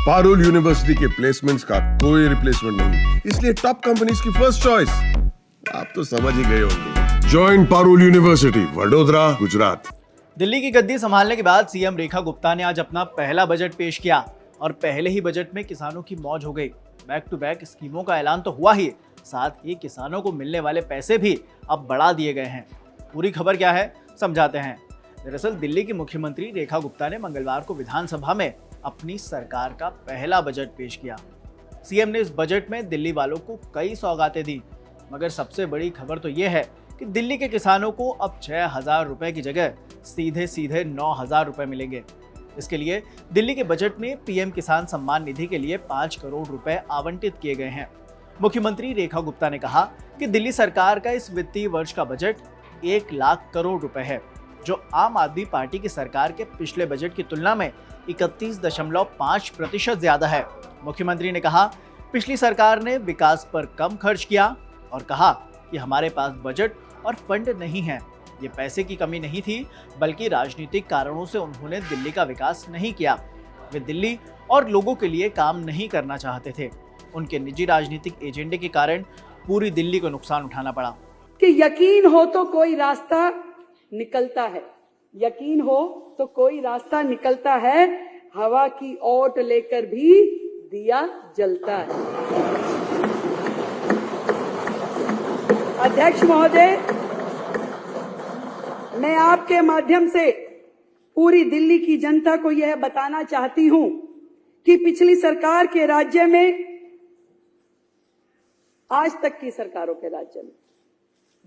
Parul university के placements का कोई रिप्लेसमेंट नहीं, इसलिए टॉप कंपनीज की फर्स्ट चॉइस। आप तो समझ ही गए होंगे। Join Parul University, Vadodara, Gujarat. दिल्ली की गद्दी संभालने के बाद सीएम रेखा गुप्ता ने आज अपना पहला बजट पेश किया और पहले ही बजट में किसानों की मौज हो गई। बैक टू बैक स्कीमों का ऐलान तो हुआ ही, साथ ही किसानों को मिलने वाले पैसे भी अब बढ़ा दिए गए हैं। पूरी खबर क्या है समझाते हैं। दरअसल दिल्ली की मुख्यमंत्री रेखा गुप्ता ने मंगलवार को विधानसभा में अपनी सरकार का पहला बजट पेश किया। सीएम ने इस बजट में दिल्ली वालों को कई सौगातें दी, मगर सबसे बड़ी खबर तो यह है कि दिल्ली के किसानों को अब 6,000 रुपए की जगह सीधे सीधे 9,000 रुपए मिलेंगे। इसके लिए दिल्ली के बजट में पीएम किसान सम्मान निधि के लिए 5 करोड़ रुपए आवंटित किए गए हैं। मुख्यमंत्री रेखा गुप्ता ने कहा कि दिल्ली सरकार का इस वित्तीय वर्ष का बजट 1 लाख करोड़ रुपए है, जो आम आदमी पार्टी की सरकार के पिछले बजट की तुलना में 31.5% ज्यादा है। मुख्यमंत्री ने कहा, पिछली सरकार ने विकास पर कम खर्च किया और कहा कि हमारे पास बजट और फंड नहीं है। ये पैसे की कमी नहीं थी, बल्कि राजनीतिक कारणों से उन्होंने दिल्ली का विकास नहीं किया। वे दिल्ली और लोगों के लिए काम नहीं करना चाहते थे। उनके निजी राजनीतिक एजेंडे के कारण पूरी दिल्ली को नुकसान उठाना पड़ा। कि यकीन हो तो कोई रास्ता निकलता है, यकीन हो तो कोई रास्ता निकलता है, हवा की ओट लेकर भी दिया जलता है। अध्यक्ष महोदय, मैं आपके माध्यम से पूरी दिल्ली की जनता को यह बताना चाहती हूं कि पिछली सरकार के राज्य में, आज तक की सरकारों के राज्य में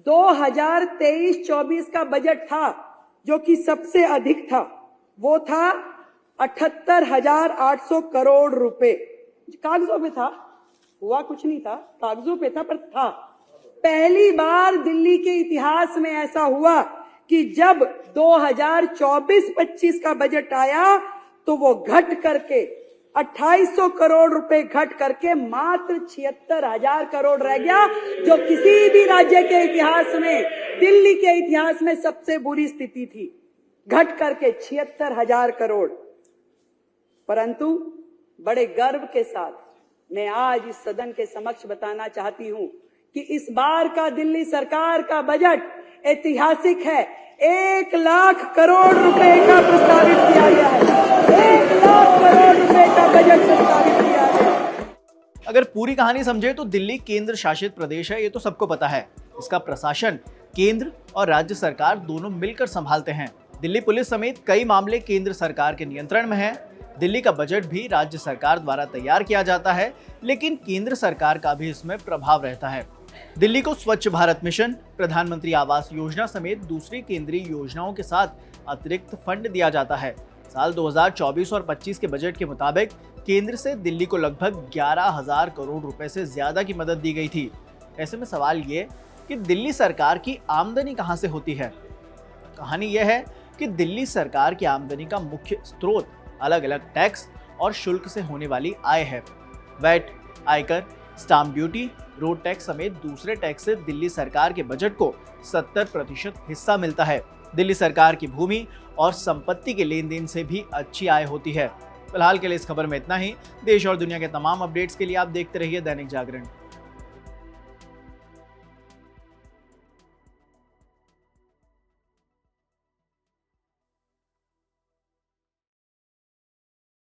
2023-24 का बजट था जो कि सबसे अधिक था, वो था 78,800 करोड़ रुपए। कागजों पे था, हुआ कुछ नहीं था, कागजों पे था पर था। पहली बार दिल्ली के इतिहास में ऐसा हुआ कि जब 2024-25 का बजट आया तो वो घट करके 2,800 करोड़ रुपए घट करके मात्र 76,000 करोड़ रह गया, जो किसी भी राज्य के इतिहास में, दिल्ली के इतिहास में सबसे बुरी स्थिति थी। घट करके 76,000 करोड़। परंतु बड़े गर्व के साथ मैं आज इस सदन के समक्ष बताना चाहती हूं कि इस बार का दिल्ली सरकार का बजट ऐतिहासिक है। 1 लाख करोड़ रुपए का प्रस्तावित किया गया है। 1 लाख करोड़ रुपए का बजट प्रस्तावित किया गया है। अगर पूरी कहानी समझे तो दिल्ली केंद्र शासित प्रदेश है, ये तो सबको पता है। इसका प्रशासन केंद्र और राज्य सरकार दोनों मिलकर संभालते हैं। दिल्ली पुलिस समेत कई मामले केंद्र सरकार के नियंत्रण में है। दिल्ली का बजट भी राज्य सरकार द्वारा तैयार किया जाता है, लेकिन केंद्र सरकार का भी इसमें प्रभाव रहता है। दिल्ली को स्वच्छ भारत मिशन, प्रधानमंत्री आवास योजना समेत दूसरी केंद्रीय योजनाओं के साथ अतिरिक्त फंड दिया जाता है। साल 2024 और 25 के बजट के मुताबिक केंद्र से दिल्ली को लगभग 11,000 करोड़ रुपए से ज्यादा की मदद दी गई थी। ऐसे में सवाल ये कि दिल्ली सरकार की आमदनी कहां से होती है? कहानी यह है कि दिल्ली सरकार की आमदनी का मुख्य स्रोत अलग अलग टैक्स और शुल्क से होने वाली आय है। वैट, आयकर, स्टाम्प ड्यूटी, रोड टैक्स समेत दूसरे टैक्स से दिल्ली सरकार के बजट को 70% हिस्सा मिलता है। दिल्ली सरकार की भूमि और संपत्ति के लेन देन से भी अच्छी आय होती है। फिलहाल के लिए इस खबर में इतना ही। देश और दुनिया के तमाम अपडेट्स के लिए आप देखते रहिए दैनिक जागरण।